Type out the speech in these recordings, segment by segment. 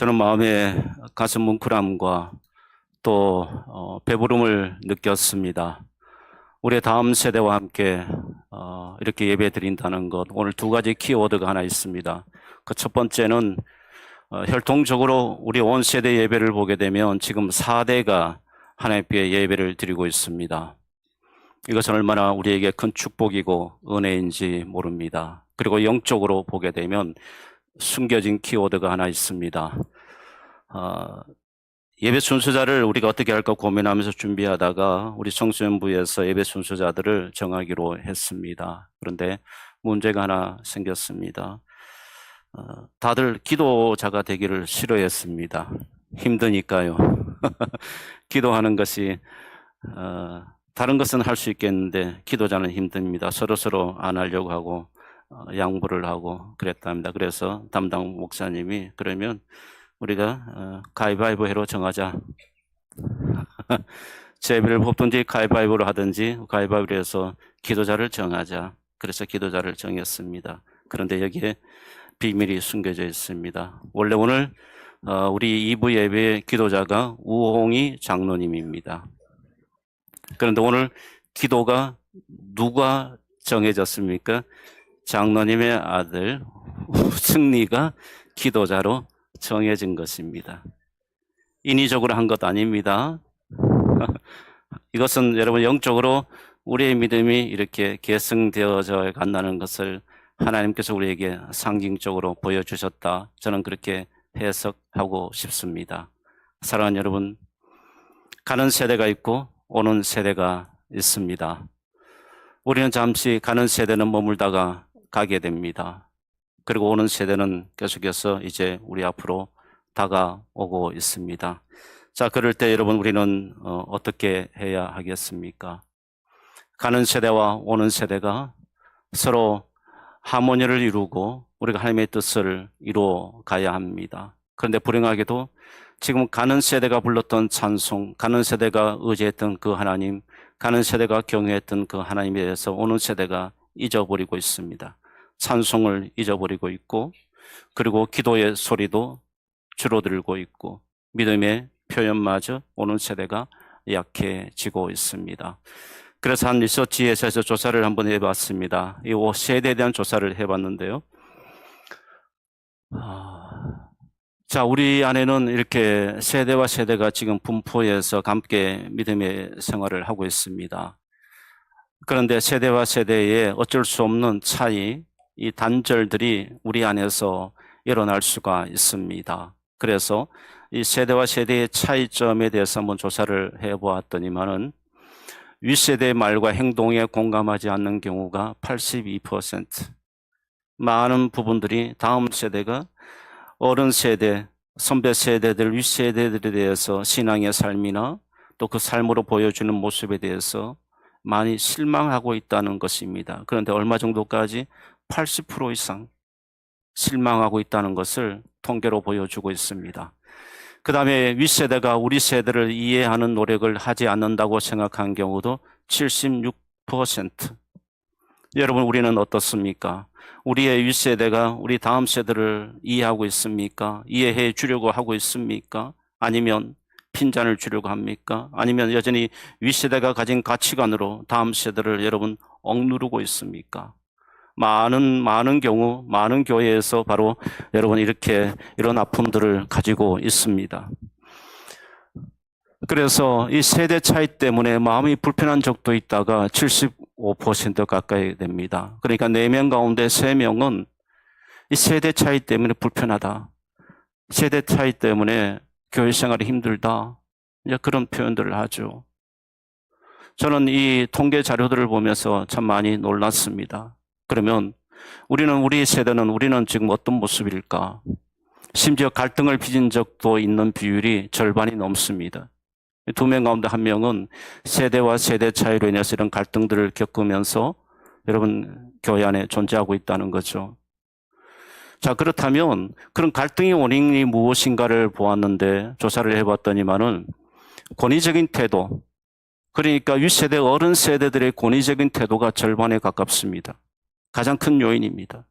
저는 마음에 가슴 뭉클함과 또 배부름을 느꼈습니다. 우리의 다음 세대와 함께 이렇게 예배 드린다는 것, 오늘 두 가지 키워드가 하나 있습니다. 그 첫 번째는 혈통적으로 우리 온 세대 예배를 보게 되면 지금 4대가 하나님께 예배를 드리고 있습니다. 이것은 얼마나 우리에게 큰 축복이고 은혜인지 모릅니다. 그리고 영적으로 보게 되면 숨겨진 키워드가 하나 있습니다. 예배 순서자를 우리가 어떻게 할까 고민하면서 준비하다가 우리 청소년부에서 예배 순서자들을 정하기로 했습니다. 그런데 문제가 하나 생겼습니다. 다들 기도자가 되기를 싫어했습니다. 힘드니까요. 기도하는 것이 다른 것은 할 수 있겠는데 기도자는 힘듭니다. 서로 안 하려고 하고 양보를 하고 그랬답니다. 그래서 담당 목사님이 그러면 우리가 가위바위보 해로 정하자. 제비를 뽑든지 가위바위보로 하든지 가위바위보로 해서 기도자를 정하자. 그래서 기도자를 정했습니다. 그런데 여기에 비밀이 숨겨져 있습니다. 원래 오늘 우리 2부 예배의 기도자가 우홍이 장로님입니다. 그런데 오늘 기도가 누가 정해졌습니까? 장로님의 아들 우승리가 기도자로 정해진 것입니다. 인위적으로 한 것 아닙니다. 이것은 여러분 영적으로 우리의 믿음이 이렇게 계승되어져 간다는 것을 하나님께서 우리에게 상징적으로 보여주셨다. 저는 그렇게 해석하고 싶습니다. 사랑하는 여러분, 가는 세대가 있고 오는 세대가 있습니다. 우리는 잠시 가는 세대는 머물다가 가게 됩니다. 그리고 오는 세대는 계속해서 이제 우리 앞으로 다가오고 있습니다. 자, 그럴 때 여러분 우리는 어떻게 해야 하겠습니까? 가는 세대와 오는 세대가 서로 하모니를 이루고 우리가 하나님의 뜻을 이루어 가야 합니다. 그런데 불행하게도 지금 가는 세대가 불렀던 찬송, 가는 세대가 의지했던 그 하나님, 가는 세대가 경외했던 그 하나님에 대해서 오는 세대가 잊어버리고 있습니다. 찬송을 잊어버리고 있고, 그리고 기도의 소리도 줄어들고 있고, 믿음의 표현마저 오는 세대가 약해지고 있습니다. 그래서 한 리서치에서 조사를 한번 해봤습니다. 이 5세대에 대한 조사를 해봤는데요. 자, 우리 안에는 이렇게 세대와 세대가 지금 분포해서 함께 믿음의 생활을 하고 있습니다. 그런데 세대와 세대의 어쩔 수 없는 차이, 이 단절들이 우리 안에서 일어날 수가 있습니다. 그래서 이 세대와 세대의 차이점에 대해서 한번 조사를 해보았더니만은 윗세대의 말과 행동에 공감하지 않는 경우가 82%. 많은 부분들이 다음 세대가 어른 세대, 선배 세대들, 윗세대들에 대해서 신앙의 삶이나 또 그 삶으로 보여주는 모습에 대해서 많이 실망하고 있다는 것입니다. 그런데 얼마 정도까지 80% 이상 실망하고 있다는 것을 통계로 보여주고 있습니다. 그 다음에 윗세대가 우리 세대를 이해하는 노력을 하지 않는다고 생각한 경우도 76%. 여러분, 우리는 어떻습니까? 우리의 윗세대가 우리 다음 세대를 이해하고 있습니까? 이해해 주려고 하고 있습니까? 아니면 핀잔을 주려고 합니까? 아니면 여전히 윗세대가 가진 가치관으로 다음 세대를 여러분 억누르고 있습니까? 많은 경우, 많은 교회에서 바로 여러분 이런 아픔들을 가지고 있습니다. 그래서 이 세대 차이 때문에 마음이 불편한 적도 있다가 75% 가까이 됩니다. 그러니까 4명 가운데 3명은 이 세대 차이 때문에 불편하다. 세대 차이 때문에 교회 생활이 힘들다. 이제 그런 표현들을 하죠. 저는 이 통계 자료들을 보면서 참 많이 놀랐습니다. 그러면 우리 세대는 우리는 지금 어떤 모습일까? 심지어 갈등을 빚은 적도 있는 비율이 절반이 넘습니다. 2명 가운데 1명은 세대와 세대 차이로 인해서 이런 갈등들을 겪으면서 여러분 교회 안에 존재하고 있다는 거죠. 자, 그렇다면 그런 갈등의 원인이 무엇인가를 보았는데 조사를 해봤더니만은 권위적인 태도, 그러니까 윗세대 어른 세대들의 권위적인 태도가 절반에 가깝습니다. 가장 큰 요인입니다.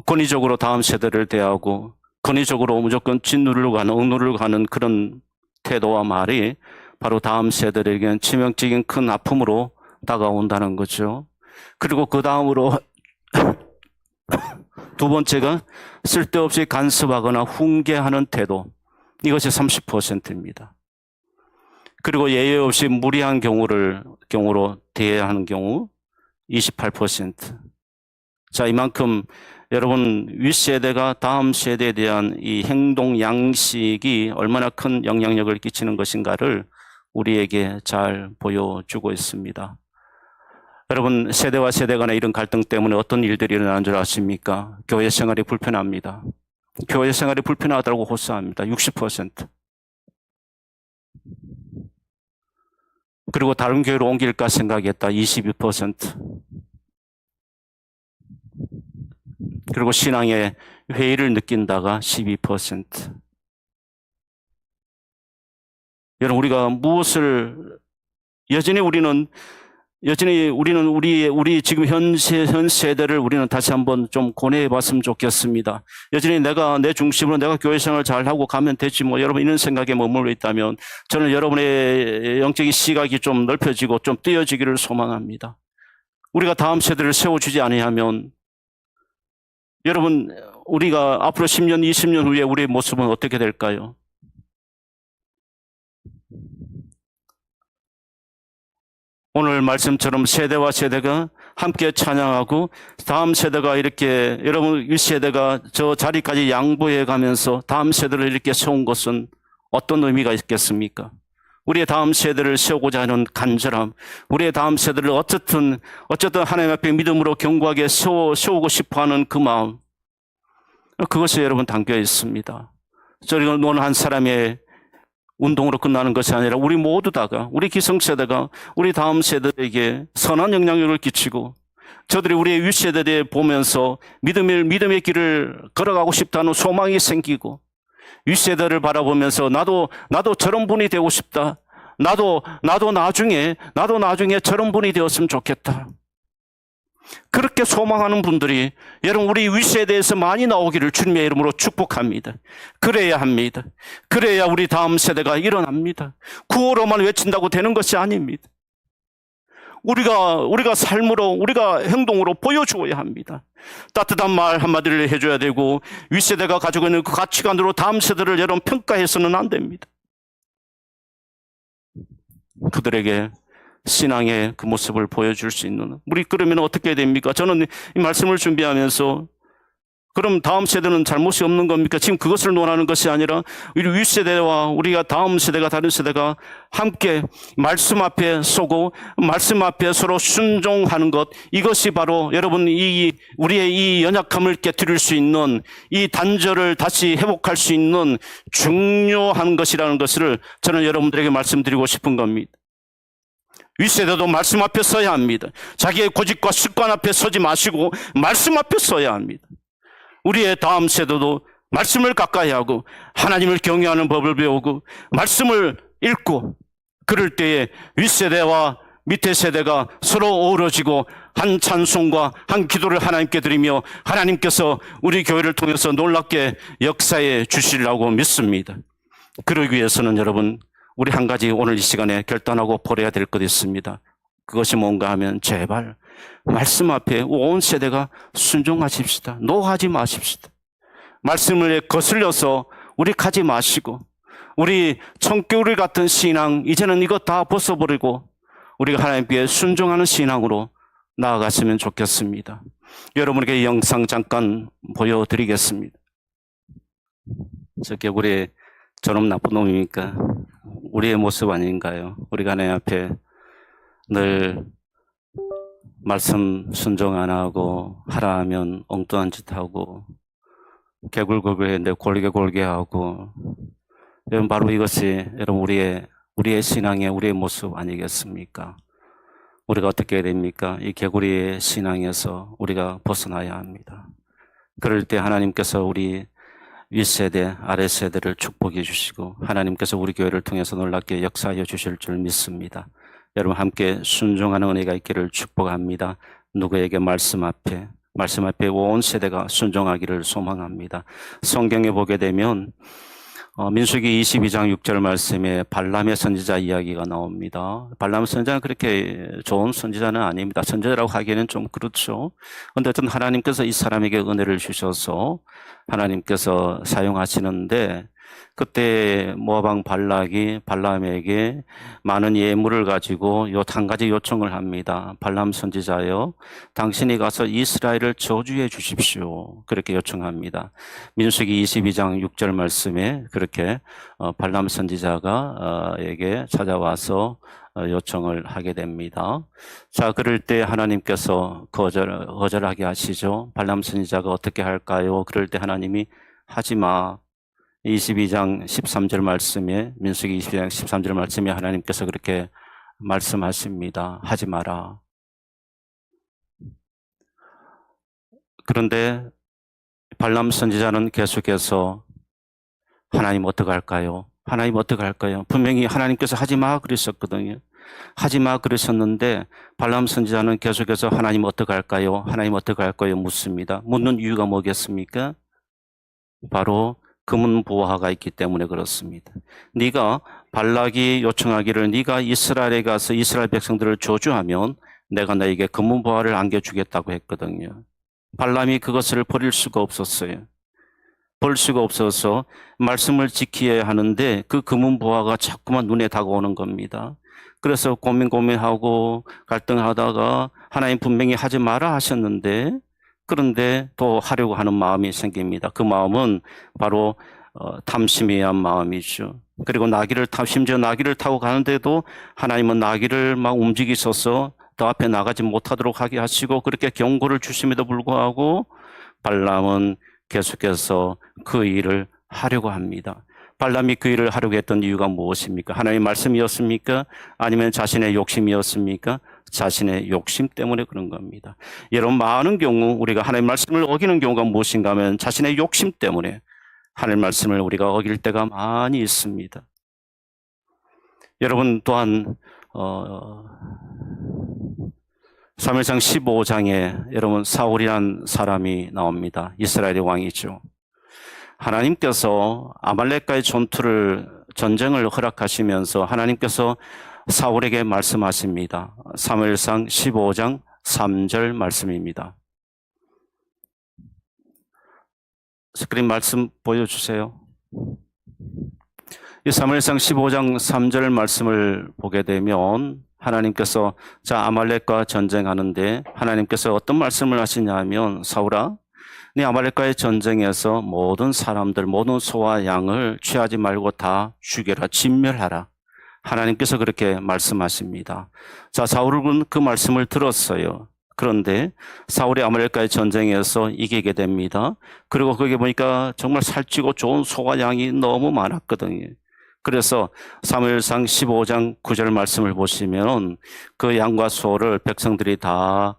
권위적으로 다음 세대를 대하고 권위적으로 무조건 진누르려 가는, 억누르려 가는 그런 태도와 말이 바로 다음 세대에게는 치명적인 큰 아픔으로 다가온다는 거죠. 그리고 그 다음으로 두 번째가 쓸데없이 간섭하거나 훈계하는 태도. 이것이 30%입니다. 그리고 예외 없이 무리한 경우로 대해야 하는 경우 28%. 자, 이만큼 여러분 윗세대가 다음 세대에 대한 이 행동 양식이 얼마나 큰 영향력을 끼치는 것인가를 우리에게 잘 보여주고 있습니다. 여러분, 세대와 세대 간의 이런 갈등 때문에 어떤 일들이 일어나는 줄 아십니까? 교회 생활이 불편합니다. 교회 생활이 불편하다고 호소합니다. 60%. 그리고 다른 교회로 옮길까 생각했다. 22%. 그리고 신앙의 회의를 느낀다가 12%. 여러분, 우리가 무엇을 여전히 우리는 우리 지금 현 세대를 우리는 다시 한번 좀 고뇌해 봤으면 좋겠습니다. 여전히 내 중심으로 내가 교회 생활을 잘 하고 가면 되지 뭐 여러분 이런 생각에 머물러 있다면 저는 여러분의 영적인 시각이 좀 넓혀지고 좀 띄어지기를 소망합니다. 우리가 다음 세대를 세워주지 아니하면 여러분 우리가 앞으로 10년, 20년 후에 우리의 모습은 어떻게 될까요? 오늘 말씀처럼 세대와 세대가 함께 찬양하고 다음 세대가 이렇게 여러분 윗세대가 저 자리까지 양보해 가면서 다음 세대를 이렇게 세운 것은 어떤 의미가 있겠습니까? 우리의 다음 세대를 세우고자 하는 간절함, 우리의 다음 세대를 어쨌든 하나님 앞에 믿음으로 견고하게 세우고 싶어하는 그 마음, 그것이 여러분 담겨 있습니다. 저희가 어느 한 사람의 운동으로 끝나는 것이 아니라 우리 모두다가 우리 기성세대가 우리 다음 세대에게 선한 영향력을 끼치고 저들이 우리의 윗세대에 보면서 믿음의 길을 걸어가고 싶다는 소망이 생기고 윗세대를 바라보면서 나도 저런 분이 되고 싶다. 나도 나중에 저런 분이 되었으면 좋겠다. 그렇게 소망하는 분들이 여러분 우리 윗세대에서 많이 나오기를 주님의 이름으로 축복합니다. 그래야 합니다. 그래야 우리 다음 세대가 일어납니다. 구호로만 외친다고 되는 것이 아닙니다. 우리가 삶으로 우리가 행동으로 보여주어야 합니다. 따뜻한 말 한마디를 해줘야 되고 윗세대가 가지고 있는 그 가치관으로 다음 세대를 여러분 평가해서는 안 됩니다. 그들에게 신앙의 그 모습을 보여줄 수 있는 우리 그러면 어떻게 해야 됩니까? 저는 이 말씀을 준비하면서 그럼 다음 세대는 잘못이 없는 겁니까? 지금 그것을 논하는 것이 아니라 우리 윗세대와 우리가 다음 세대가 다른 세대가 함께 말씀 앞에 서고 말씀 앞에 서로 순종하는 것, 이것이 바로 여러분 우리의 이 연약함을 깨뜨릴 수 있는 이 단절을 다시 회복할 수 있는 중요한 것이라는 것을 저는 여러분들에게 말씀드리고 싶은 겁니다. 윗세대도 말씀 앞에 서야 합니다. 자기의 고집과 습관 앞에 서지 마시고 말씀 앞에 서야 합니다. 우리의 다음 세대도 말씀을 가까이 하고 하나님을 경외하는 법을 배우고 말씀을 읽고 그럴 때에 윗세대와 밑에 세대가 서로 어우러지고 한 찬송과 한 기도를 하나님께 드리며 하나님께서 우리 교회를 통해서 놀랍게 역사해 주시려고 믿습니다. 그러기 위해서는 여러분 우리 한 가지 오늘 이 시간에 결단하고 버려야 될 것이 있습니다. 그것이 뭔가 하면 제발 말씀 앞에 온 세대가 순종하십시다. 노하지 마십시다. 말씀을 거슬려서 우리 가지 마시고 우리 청교리 같은 신앙 이제는 이거 다 벗어버리고 우리가 하나님께 순종하는 신앙으로 나아갔으면 좋겠습니다. 여러분에게 이 영상 잠깐 보여드리겠습니다. 저게 우리 저놈 나쁜 놈입니까? 우리의 모습 아닌가요? 우리가 하나님 앞에 늘 말씀 순종 안 하고 하라 하면 엉뚱한 짓 하고 개굴개굴했는데 골게 하고 여러분 바로 이것이 여러분 우리의 신앙의 우리의 모습 아니겠습니까? 우리가 어떻게 해야 됩니까? 이 개구리의 신앙에서 우리가 벗어나야 합니다. 그럴 때 하나님께서 우리 윗세대, 아랫세대를 축복해 주시고 하나님께서 우리 교회를 통해서 놀랍게 역사하여 주실 줄 믿습니다. 여러분 함께 순종하는 은혜가 있기를 축복합니다. 누구에게 말씀 앞에 말씀 앞에 온 세대가 순종하기를 소망합니다. 성경에 보게 되면 민수기 22장 6절 말씀에 발람의 선지자 이야기가 나옵니다. 발람 선지자는 그렇게 좋은 선지자는 아닙니다. 선지자라고 하기에는 좀 그렇죠. 그런데 어쨌든 하나님께서 이 사람에게 은혜를 주셔서 하나님께서 사용하시는데, 그때 모압 왕 발락이 발람에게 많은 예물을 가지고 한 가지 요청을 합니다. 발람 선지자여, 당신이 가서 이스라엘을 저주해 주십시오. 그렇게 요청합니다. 민수기 22장 6절 말씀에 그렇게 발람 선지자가 에게 찾아와서 요청을 하게 됩니다. 자, 그럴 때 하나님께서 거절하게 하시죠. 발람 선지자가 어떻게 할까요? 그럴 때 하나님이 하지 마. 22장 13절 말씀에, 민수기 22장 13절 말씀에 하나님께서 그렇게 말씀하십니다. 하지 마라. 그런데 발람 선지자는 계속해서 하나님 어떡할까요? 하나님 어떡할까요? 분명히 하나님께서 하지 마 그러셨거든요. 하지 마 그러셨는데 발람 선지자는 계속해서 하나님 어떡할까요? 하나님 어떡할까요? 묻습니다. 묻는 이유가 뭐겠습니까? 바로 금은보화가 있기 때문에 그렇습니다. 네가 발락이 요청하기를 네가 이스라엘에 가서 이스라엘 백성들을 저주하면 내가 너에게 금은보화를 안겨주겠다고 했거든요. 발람이 그것을 버릴 수가 없었어요. 볼 수가 없어서 말씀을 지켜야 하는데 그 금은보화가 자꾸만 눈에 다가오는 겁니다. 그래서 고민하고 갈등하다가 하나님 분명히 하지 마라 하셨는데, 그런데 또 하려고 하는 마음이 생깁니다. 그 마음은 바로 탐심에 의한 마음이죠. 그리고 심지어 나귀를 타고 가는데도 하나님은 나귀를 막 움직이셔서 더 앞에 나가지 못하도록 하게 하시고 그렇게 경고를 주심에도 불구하고 발람은 계속해서 그 일을 하려고 합니다. 발람이 그 일을 하려고 했던 이유가 무엇입니까? 하나님의 말씀이었습니까? 아니면 자신의 욕심이었습니까? 자신의 욕심 때문에 그런 겁니다. 여러분, 많은 경우 우리가 하나님의 말씀을 어기는 경우가 무엇인가 하면 자신의 욕심 때문에 하나님의 말씀을 우리가 어길 때가 많이 있습니다. 여러분, 또한 사무엘상 15장에 여러분 사울이라는 사람이 나옵니다. 이스라엘의 왕이죠. 하나님께서 아말렉과의 전쟁을 허락하시면서 하나님께서 사울에게 말씀하십니다. 사무엘상 15장 3절 말씀입니다. 스크린 말씀 보여주세요. 이 사무엘상 15장 3절 말씀을 보게 되면 하나님께서 아말렉과 전쟁하는데 하나님께서 어떤 말씀을 하시냐면, 사울아, 네 아말렉과의 전쟁에서 모든 사람들, 모든 소와 양을 취하지 말고 다 죽여라, 진멸하라. 하나님께서 그렇게 말씀하십니다. 사울은 그 말씀을 들었어요. 그런데 사울이 아말렉과의 전쟁에서 이기게 됩니다. 그리고 거기 보니까 정말 살찌고 좋은 소와 양이 너무 많았거든요. 그래서 사무엘상 15장 9절 말씀을 보시면 그 양과 소를 백성들이 다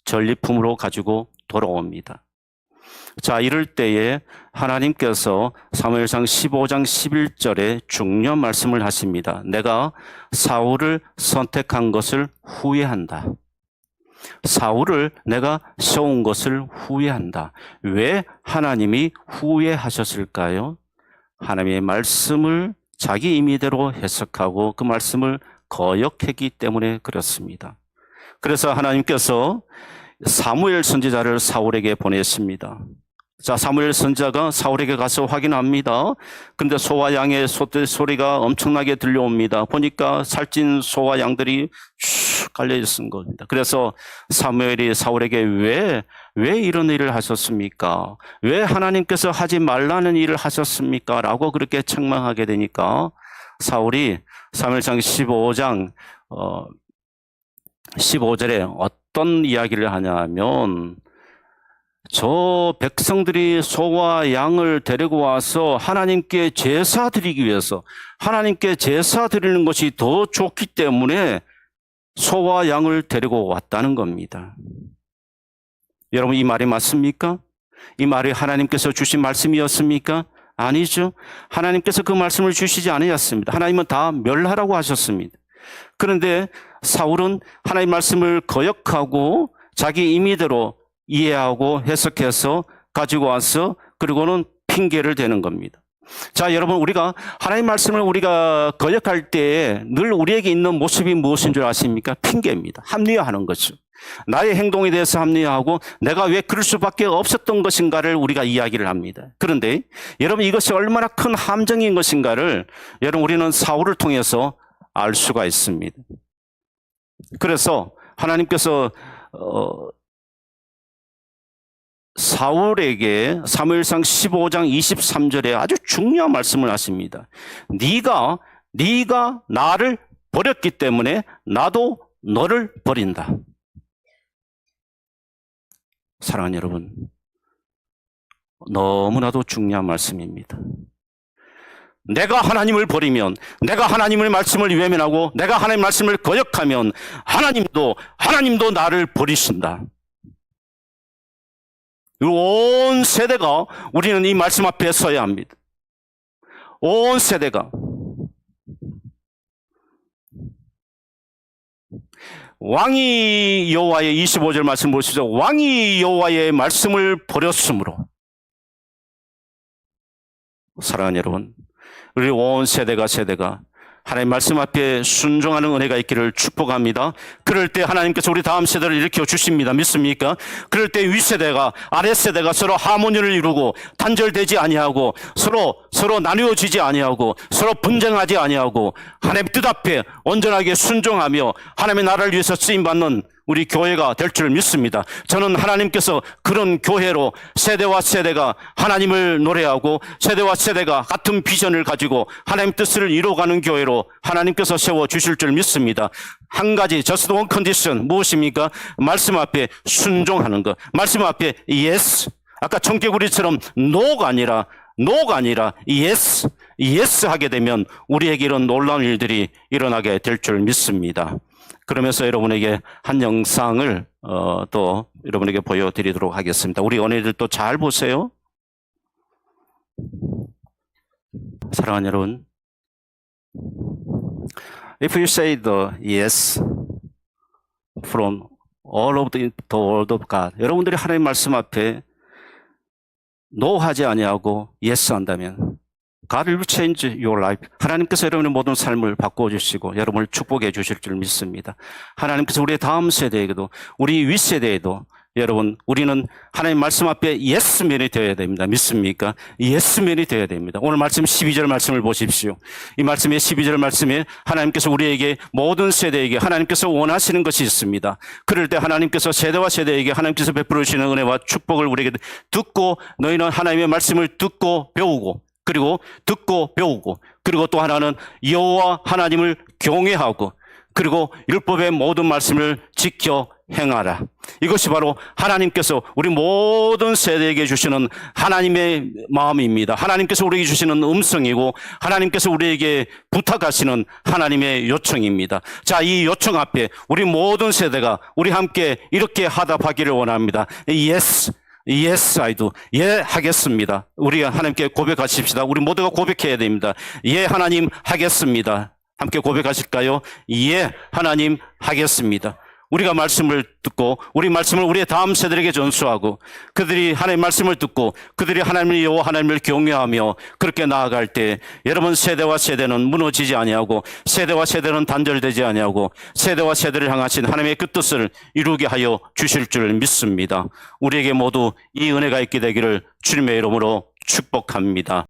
전리품으로 가지고 돌아옵니다. 이럴 때에 하나님께서 사무엘상 15장 11절에 중요한 말씀을 하십니다. 내가 사울을 선택한 것을 후회한다. 사울을 내가 세운 것을 후회한다. 왜 하나님이 후회하셨을까요? 하나님의 말씀을 자기 임의대로 해석하고 그 말씀을 거역했기 때문에 그렇습니다. 그래서 하나님께서 사무엘 선지자를 사울에게 보냈습니다. 사무엘 선지자가 사울에게 가서 확인합니다. 근데 소와 양의 소리가 엄청나게 들려옵니다. 보니까 살찐 소와 양들이 쭉 깔려 있는 겁니다. 그래서 사무엘이 사울에게 왜 이런 일을 하셨습니까? 왜 하나님께서 하지 말라는 일을 하셨습니까? 라고 그렇게 책망하게 되니까 사울이 사무엘상 15장 15절에 어떤 이야기를 하냐면, 저 백성들이 소와 양을 데리고 와서 하나님께 제사 드리기 위해서, 하나님께 제사 드리는 것이 더 좋기 때문에 소와 양을 데리고 왔다는 겁니다. 여러분, 이 말이 맞습니까? 이 말이 하나님께서 주신 말씀이었습니까? 아니죠. 하나님께서 그 말씀을 주시지 않으셨습니다. 하나님은 다 멸하라고 하셨습니다. 그런데 사울은 하나님의 말씀을 거역하고 자기 임의대로 이해하고 해석해서 가지고 와서 그리고는 핑계를 대는 겁니다. 자, 여러분, 우리가 하나님 말씀을 우리가 거역할 때 늘 우리에게 있는 모습이 무엇인 줄 아십니까? 핑계입니다. 합리화하는 거죠. 나의 행동에 대해서 합리화하고 내가 왜 그럴 수밖에 없었던 것인가를 우리가 이야기를 합니다. 그런데 여러분, 이것이 얼마나 큰 함정인 것인가를 여러분, 우리는 사울을 통해서 알 수가 있습니다. 그래서 하나님께서 사울에게 사무엘상 15장 23절에 아주 중요한 말씀을 하십니다. 네가 나를 버렸기 때문에 나도 너를 버린다. 사랑하는 여러분, 너무나도 중요한 말씀입니다. 내가 하나님을 버리면, 내가 하나님의 말씀을 외면하고 내가 하나님의 말씀을 거역하면 하나님도 나를 버리신다. 온 세대가 우리는 이 말씀 앞에 서야 합니다. 온 세대가. 왕이 여호와의 25절 말씀 보시죠. 왕이 여호와의 말씀을 버렸으므로. 사랑하는 여러분, 우리 온 세대가 하나님 말씀 앞에 순종하는 은혜가 있기를 축복합니다. 그럴 때 하나님께서 우리 다음 세대를 일으켜 주십니다. 믿습니까? 그럴 때 윗세대가 아랫세대가 서로 하모니를 이루고 단절되지 아니하고 서로 나누어지지 아니하고 서로 분쟁하지 아니하고 하나님 뜻 앞에 온전하게 순종하며 하나님의 나라를 위해서 쓰임받는 우리 교회가 될 줄 믿습니다. 저는 하나님께서 그런 교회로 세대와 세대가 하나님을 노래하고 세대와 세대가 같은 비전을 가지고 하나님 뜻을 이루어가는 교회로 하나님께서 세워주실 줄 믿습니다. 한 가지 just one condition 무엇입니까? 말씀 앞에 순종하는 것. 말씀 앞에 yes. 아까 청개구리처럼 no가 아니라 yes 하게 되면 우리에게 이런 놀라운 일들이 일어나게 될 줄 믿습니다. 그러면서 여러분에게 한 영상을 또 여러분에게 보여드리도록 하겠습니다. 우리 언니들도 잘 보세요. 사랑하는 여러분, if you say the yes from all of the word of God, 여러분들이 하나님 말씀 앞에 no 하지 아니하고 yes 한다면 God will change your life. 하나님께서 여러분의 모든 삶을 바꿔주시고 여러분을 축복해 주실 줄 믿습니다. 하나님께서 우리의 다음 세대에게도 우리 윗세대에도 여러분, 우리는 하나님 말씀 앞에 예스맨이 되어야 됩니다. 믿습니까? 예스맨이 되어야 됩니다. 오늘 말씀 12절 말씀을 보십시오. 이 말씀의 12절 말씀에 하나님께서 우리에게 모든 세대에게 하나님께서 원하시는 것이 있습니다. 그럴 때 하나님께서 세대와 세대에게 하나님께서 베풀어 주시는 은혜와 축복을 우리에게 듣고 너희는 하나님의 말씀을 듣고 배우고 그리고 또 하나는 여호와 하나님을 경외하고 그리고 율법의 모든 말씀을 지켜 행하라. 이것이 바로 하나님께서 우리 모든 세대에게 주시는 하나님의 마음입니다. 하나님께서 우리에게 주시는 음성이고 하나님께서 우리에게 부탁하시는 하나님의 요청입니다. 자, 이 요청 앞에 우리 모든 세대가 우리 함께 이렇게 하답하기를 원합니다. Yes, I do. 예, 하겠습니다. 우리가 하나님께 고백하십시다. 우리 모두가 고백해야 됩니다. 예, 하나님 하겠습니다. 함께 고백하실까요? 예, 하나님 하겠습니다. 우리가 말씀을 듣고 우리 말씀을 우리의 다음 세대에게 전수하고 그들이 하나님의 말씀을 듣고 그들이 하나님의 여호와 하나님을 경외하며 그렇게 나아갈 때 여러분 세대와 세대는 무너지지 아니하고 세대와 세대는 단절되지 아니하고 세대와 세대를 향하신 하나님의 그 뜻을 이루게 하여 주실 줄 믿습니다. 우리에게 모두 이 은혜가 있게 되기를 주님의 이름으로 축복합니다.